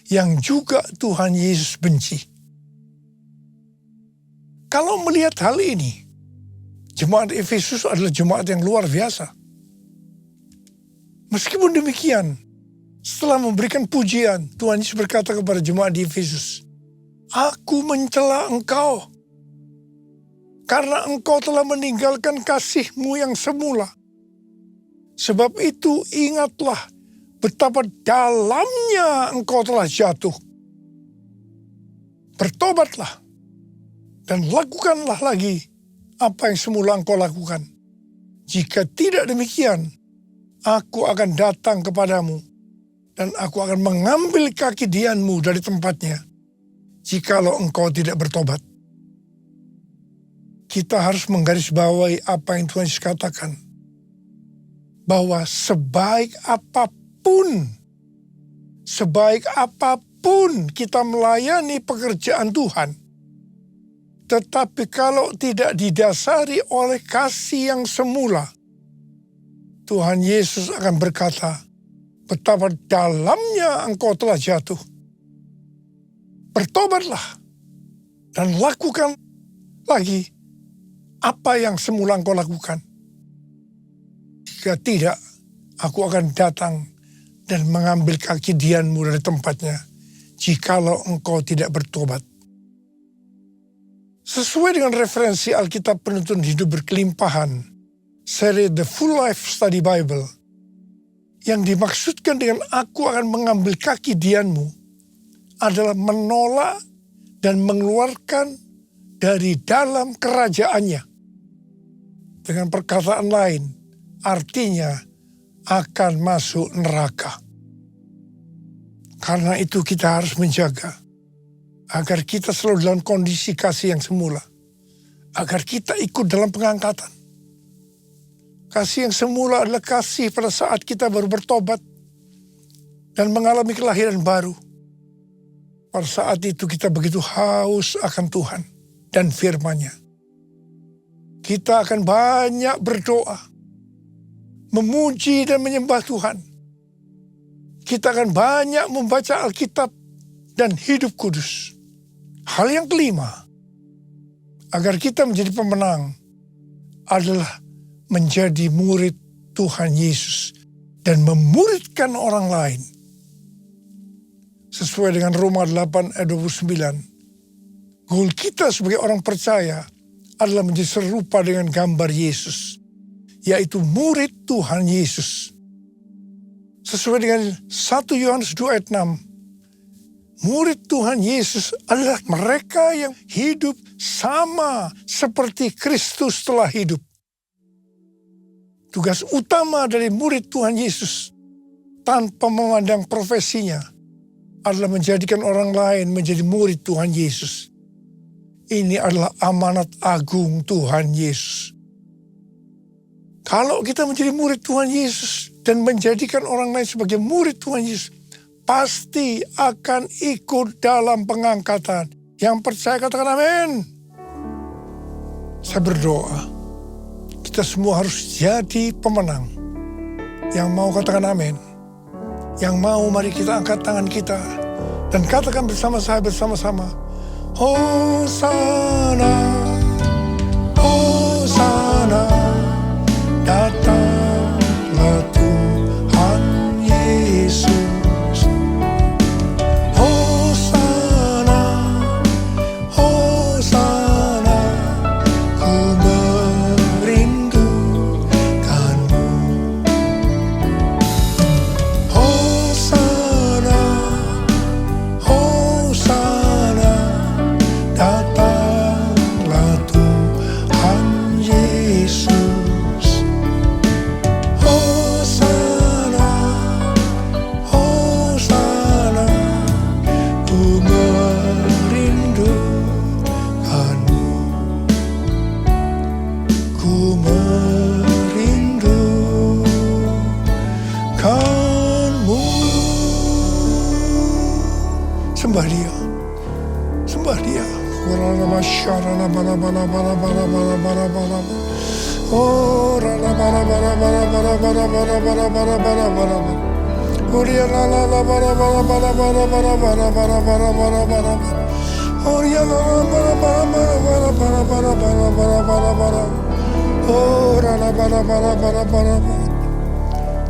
yang juga Tuhan Yesus benci. Kalau melihat hal ini, jemaat Efesus adalah jemaat yang luar biasa. Meskipun demikian, setelah memberikan pujian, Tuhan Yesus berkata kepada jemaat di Efesus, "Aku mencela engkau, karena engkau telah meninggalkan kasih-Mu yang semula. Sebab itu ingatlah betapa dalamnya engkau telah jatuh. Bertobatlah dan lakukanlah lagi apa yang semula engkau lakukan. Jika tidak demikian, aku akan datang kepadamu dan aku akan mengambil kaki dianmu dari tempatnya, jikalau engkau tidak bertobat." Kita harus menggarisbawahi apa yang Tuhan Yesus katakan, bahwa sebaik apapun kita melayani pekerjaan Tuhan, tetapi kalau tidak didasari oleh kasih yang semula, Tuhan Yesus akan berkata, betapa dalamnya engkau telah jatuh. Bertobatlah dan lakukan lagi apa yang semula engkau lakukan. Jika tidak, aku akan datang dan mengambil kaki dianmu dari tempatnya, jikalau engkau tidak bertobat. Sesuai dengan referensi Alkitab Penuntun Hidup Berkelimpahan, seri The Full Life Study Bible, yang dimaksudkan dengan aku akan mengambil kaki dianmu adalah menolak dan mengeluarkan dari dalam kerajaannya. Dengan perkataan lain, artinya akan masuk neraka. Karena itu kita harus menjaga agar kita selalu dalam kondisi kasih yang semula. Agar kita ikut dalam pengangkatan. Kasih yang semula adalah kasih pada saat kita baru bertobat dan mengalami kelahiran baru. Pada saat itu kita begitu haus akan Tuhan dan firman-Nya. Kita akan banyak berdoa, memuji dan menyembah Tuhan. Kita akan banyak membaca Alkitab dan hidup kudus. Hal yang kelima, agar kita menjadi pemenang, adalah menjadi murid Tuhan Yesus dan memuridkan orang lain. Sesuai dengan Roma 8 ayat 29, goal kita sebagai orang percaya adalah menjadi serupa dengan gambar Yesus, yaitu murid Tuhan Yesus. Sesuai dengan 1 Yohanes 2 ayat 6, murid Tuhan Yesus adalah mereka yang hidup sama seperti Kristus telah hidup. Tugas utama dari murid Tuhan Yesus tanpa memandang profesinya adalah menjadikan orang lain menjadi murid Tuhan Yesus. Ini adalah amanat agung Tuhan Yesus. Kalau kita menjadi murid Tuhan Yesus dan menjadikan orang lain sebagai murid Tuhan Yesus, pasti akan ikut dalam pengangkatan. Yang percaya katakan amin. Saya berdoa, kita semua harus jadi pemenang. Yang mau katakan amin. Yang mau mari kita angkat tangan kita dan katakan bersama saya bersama-sama, Hosana, Hosana, datanglah Tuhan Yesus. Hosana, Hosana, ku merindukanmu. Sembah dia. Oh,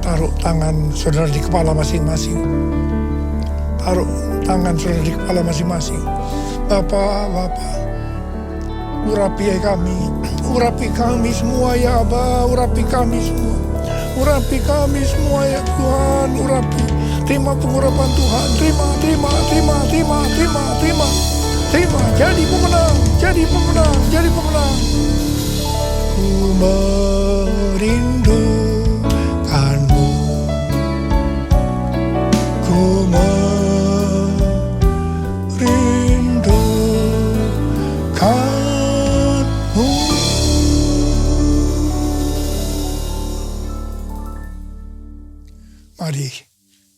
taruh tangan saudara di kepala masing-masing. Taruh tangan saudara di kepala masing-masing. Bapak, urapi kami semua ya Aba, urapi kami semua. Urapi kami semua ya Tuhan, urapi. Terima pengurapan Tuhan, terima. Jadi pemenang. Ku merindukanmu, ku merindukanmu. Mari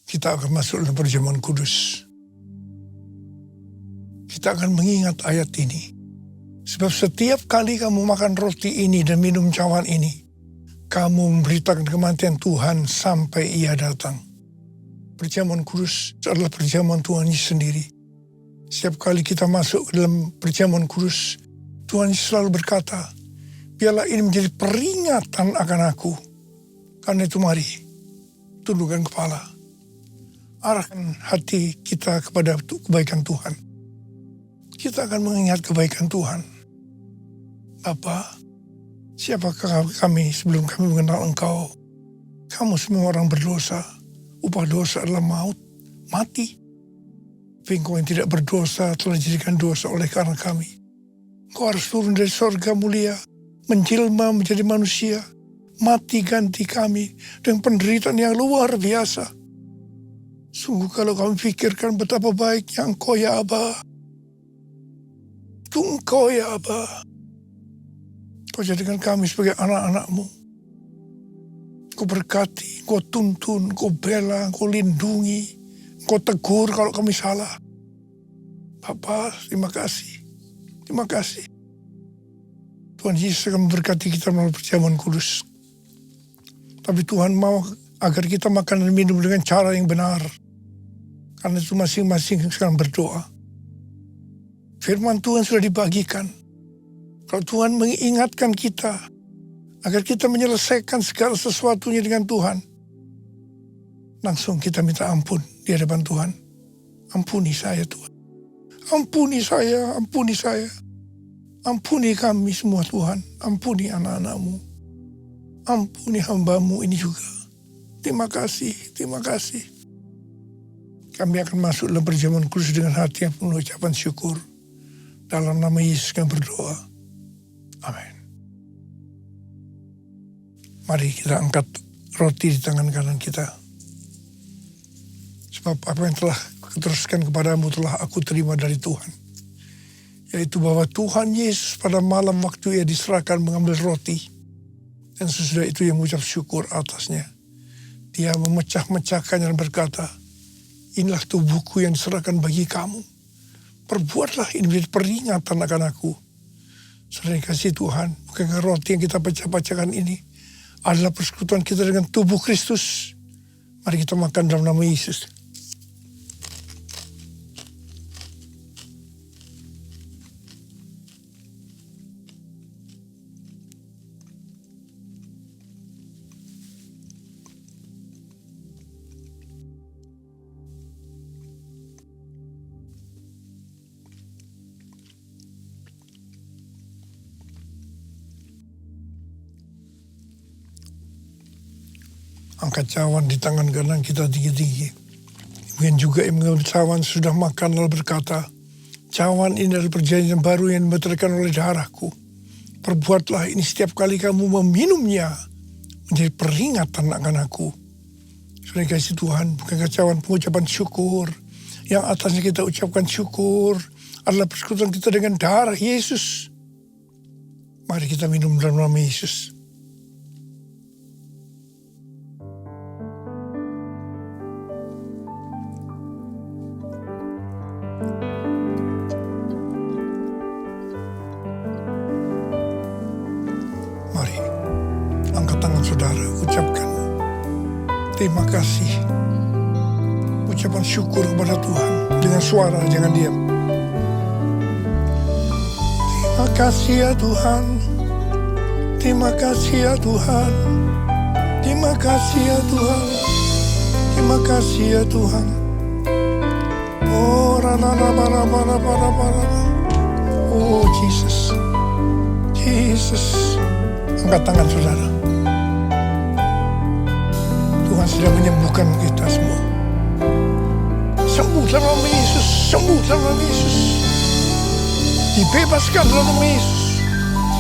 kita akan masuk dalam perjamuan kudus. Kita akan mengingat ayat ini. Sebab setiap kali kamu makan roti ini dan minum cawan ini, kamu memberitakan kematian Tuhan sampai Ia datang. Perjamuan kudus adalah perjamuan Tuhan Yesus sendiri. Setiap kali kita masuk ke dalam perjamuan kudus, Tuhan Yesus selalu berkata, biarlah ini menjadi peringatan akan aku. Karena itu mari, tundukkan kepala. Arahkan hati kita kepada kebaikan Tuhan. Kita akan mengingat kebaikan Tuhan. Bapa, siapakah kami sebelum kami mengenal Engkau? Kamu semua orang berdosa. Upah dosa adalah maut, mati. Tapi Engkau yang tidak berdosa telah dijadikan dosa oleh karena kami. Engkau harus turun dari sorga mulia, menjelma menjadi manusia, mati ganti kami dengan penderitaan yang luar biasa. Sungguh kalau kami pikirkan betapa baiknya Engkau ya Aba. Itu Engkau ya Aba. Kau jadikan kami sebagai anak-anak-Mu. Kau berkati, Kau tuntun, Kau bela, Kau lindungi, Kau tegur kalau kami salah. Bapa, terima kasih. Terima kasih. Tuhan Yesus akan memberkati kita melalui perjamuan kudus. Tapi Tuhan mau agar kita makan dan minum dengan cara yang benar. Karena itu masing-masing sekarang berdoa. Firman Tuhan sudah dibagikan. Kalau Tuhan mengingatkan kita agar kita menyelesaikan segala sesuatunya dengan Tuhan, langsung kita minta ampun di hadapan Tuhan. Ampuni saya Tuhan. Ampuni saya. Ampuni kami semua Tuhan. Ampuni anak-anak-Mu. Ampuni hamba-Mu ini juga. Terima kasih. Kami akan masuk dalam perjamuan kudus dengan hati yang penuh ucapan syukur. Dalam nama Yesus kami berdoa. Amin. Mari kita angkat roti di tangan kanan kita. Sebab apa yang telah kuteruskan kepadamu telah aku terima dari Tuhan. Yaitu bahwa Tuhan Yesus pada malam waktu Ia diserahkan mengambil roti. Dan sesudah itu Ia mengucap syukur atasnya. Dia memecah-mecahkannya dan berkata, inilah tubuhku yang diserahkan bagi kamu. Perbuatlah ini menjadi peringatan akan aku. Saudara kasih Tuhan, bukankah roti yang kita pecah-pecahkan ini adalah persekutuan kita dengan tubuh Kristus. Mari kita makan dalam nama Yesus. Angkat cawan di tangan kanan kita tinggi-tinggi. Mungkin juga yang mengambil cawan sudah makan lalu berkata, cawan ini adalah perjanjian baru yang dimeteraikan oleh darahku. Perbuatlah ini setiap kali kamu meminumnya menjadi peringatan akan aku. Sudah kasih Tuhan, bukankah cawan pengucapan syukur yang atasnya kita ucapkan syukur adalah persekutuan kita dengan darah Yesus. Mari kita minum dalam nama Yesus. ucapkan terima kasih. Ucapan syukur kepada Tuhan dengan suara, jangan diam. Terima kasih ya Tuhan. Terima kasih ya Tuhan. Terima kasih ya Tuhan. Terima kasih ya Tuhan. Oh, oh Jesus. Jesus. Angkat tangan saudara. Tuhan sedang menyembuhkan kita semua. Sembuh dalam nama Yesus. Sembuh dalam nama Yesus. Dibebaskan dalam nama Yesus.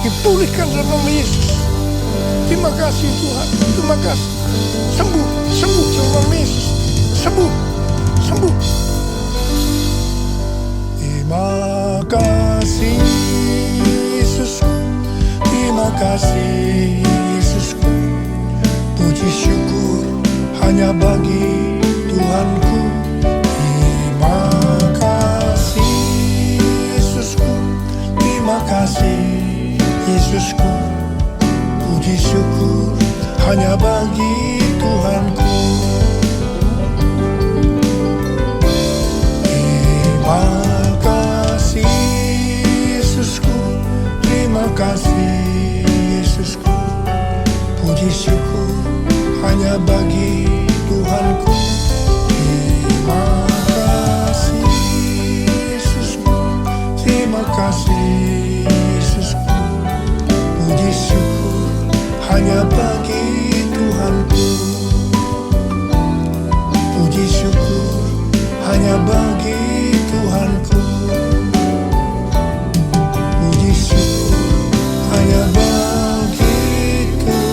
Dipulihkan dalam nama Yesus. Terima kasih Tuhan. Terima kasih. Sembuh. Sembuh dalam nama Yesus. Sembuh. Sembuh. Terima kasih Yesusku. Terima kasih Yesusku. Puji syukur hanya bagi Tuhanku. Terima kasih Yesusku. Terima kasih Yesusku. Puji syukur hanya bagi Tuhanku. Terima kasih Yesusku. Terima kasih Yesusku. Puji syukur hanya bagi Tuhanku. Terima kasih Yesusku. Terima kasih Yesusku. Puji syukur hanya bagi Tuhanku. Puji syukur hanya bagi Tuhanku. Puji syukur hanya bagi Tuhanku.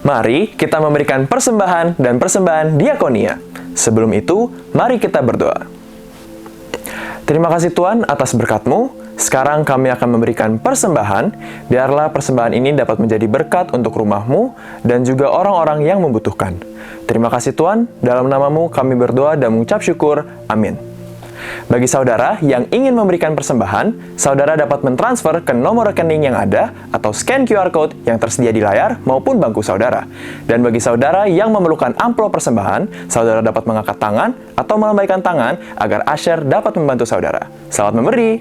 Mari kita memberikan persembahan dan persembahan diakonia. Sebelum itu, mari kita berdoa. Terima kasih Tuhan atas berkat-Mu. Sekarang kami akan memberikan persembahan. Biarlah persembahan ini dapat menjadi berkat untuk rumah-Mu dan juga orang-orang yang membutuhkan. Terima kasih Tuhan, dalam nama-Mu kami berdoa dan mengucap syukur. Amin. Bagi saudara yang ingin memberikan persembahan, saudara dapat mentransfer ke nomor rekening yang ada atau scan QR Code yang tersedia di layar maupun bangku saudara. Dan bagi saudara yang memerlukan amplop persembahan, saudara dapat mengangkat tangan atau melambaikan tangan agar usher dapat membantu saudara. Selamat memberi!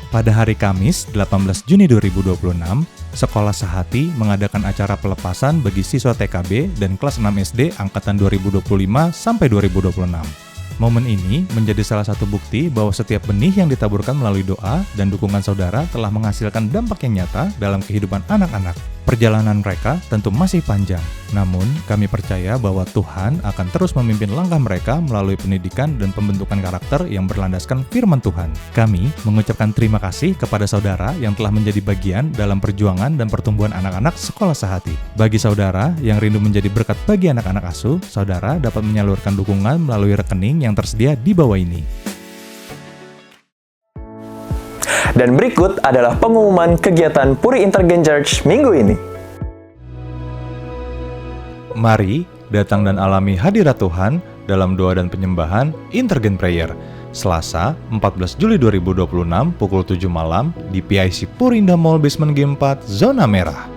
Pada hari Kamis, 18 Juni 2026, Sekolah Sehati mengadakan acara pelepasan bagi siswa TKB dan kelas 6 SD angkatan 2025 sampai 2026. Momen ini menjadi salah satu bukti bahwa setiap benih yang ditaburkan melalui doa dan dukungan saudara telah menghasilkan dampak yang nyata dalam kehidupan anak-anak. Perjalanan mereka tentu masih panjang, namun kami percaya bahwa Tuhan akan terus memimpin langkah mereka melalui pendidikan dan pembentukan karakter yang berlandaskan firman Tuhan. Kami mengucapkan terima kasih kepada saudara yang telah menjadi bagian dalam perjuangan dan pertumbuhan anak-anak Sekolah Sehati. Bagi saudara yang rindu menjadi berkat bagi anak-anak asuh, saudara dapat menyalurkan dukungan melalui rekening yang tersedia di bawah ini. Dan berikut adalah pengumuman kegiatan Puri Intergen Church minggu ini. Mari datang dan alami hadirat Tuhan dalam doa dan penyembahan Intergen Prayer, Selasa 14 Juli 2026 pukul 7 malam di PIC Puri Indah Mall Basement G4, Zona Merah.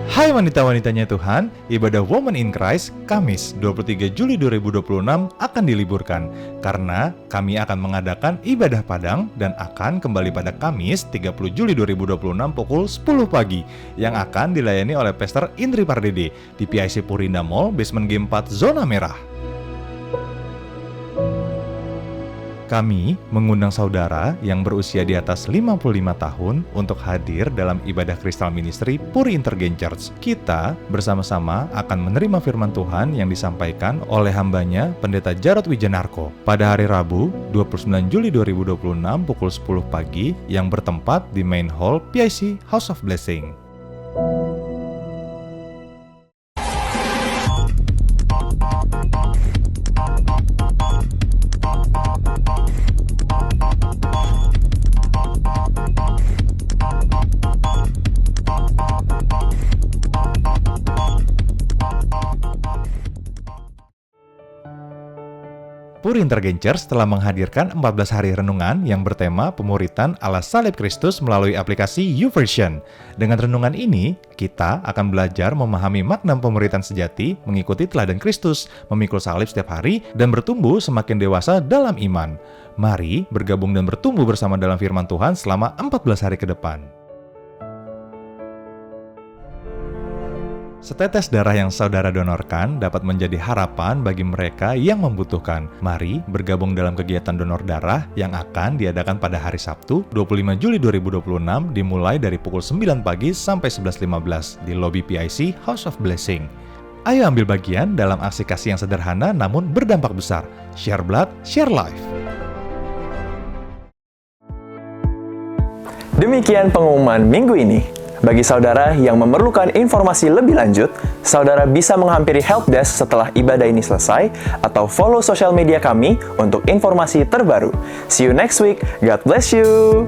Hai wanita-wanitanya Tuhan, ibadah Women in Christ Kamis 23 Juli 2026 akan diliburkan karena kami akan mengadakan ibadah padang dan akan kembali pada Kamis 30 Juli 2026 pukul 10 pagi yang akan dilayani oleh Pastor Indri Pardede di PIC Purinda Mall Basement G4 Zona Merah. Kami mengundang saudara yang berusia di atas 55 tahun untuk hadir dalam ibadah Kristal Ministry Puri Intergen Church. Kita bersama-sama akan menerima firman Tuhan yang disampaikan oleh hambanya Pendeta Jarod Wijanarko pada hari Rabu 29 Juli 2026 pukul 10 pagi yang bertempat di Main Hall PIC House of Blessing. Puri Intergengers telah menghadirkan 14 hari renungan yang bertema pemuritan ala salib Kristus melalui aplikasi YouVersion. Dengan renungan ini, kita akan belajar memahami makna pemuritan sejati, mengikuti teladan Kristus, memikul salib setiap hari, dan bertumbuh semakin dewasa dalam iman. Mari bergabung dan bertumbuh bersama dalam firman Tuhan selama 14 hari ke depan. Setetes darah yang saudara donorkan dapat menjadi harapan bagi mereka yang membutuhkan. Mari bergabung dalam kegiatan donor darah yang akan diadakan pada hari Sabtu, 25 Juli 2026 dimulai dari pukul 9 pagi sampai 11.15 di lobi PIC House of Blessing. Ayo ambil bagian dalam aksi kasih yang sederhana namun berdampak besar. Share blood, share life. Demikian pengumuman minggu ini. Bagi saudara yang memerlukan informasi lebih lanjut, saudara bisa menghampiri helpdesk setelah ibadah ini selesai atau follow sosial media kami untuk informasi terbaru. See you next week. God bless you.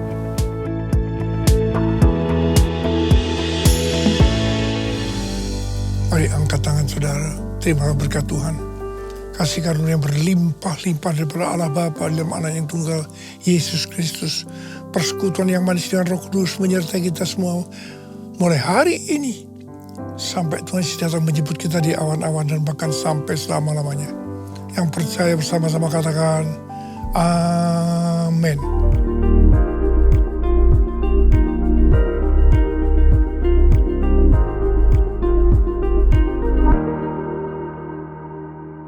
Mari angkat tangan saudara, terima berkat Tuhan. Kasih karunia yang berlimpah-limpah daripada Allah Bapa dalam Anak yang tunggal, Yesus Kristus. Persekutuan yang manis dengan Roh Kudus menyertai kita semua mulai hari ini sampai Tuhan Yesus datang menjemput kita di awan-awan dan bahkan sampai selama-lamanya. Yang percaya bersama-sama katakan amin.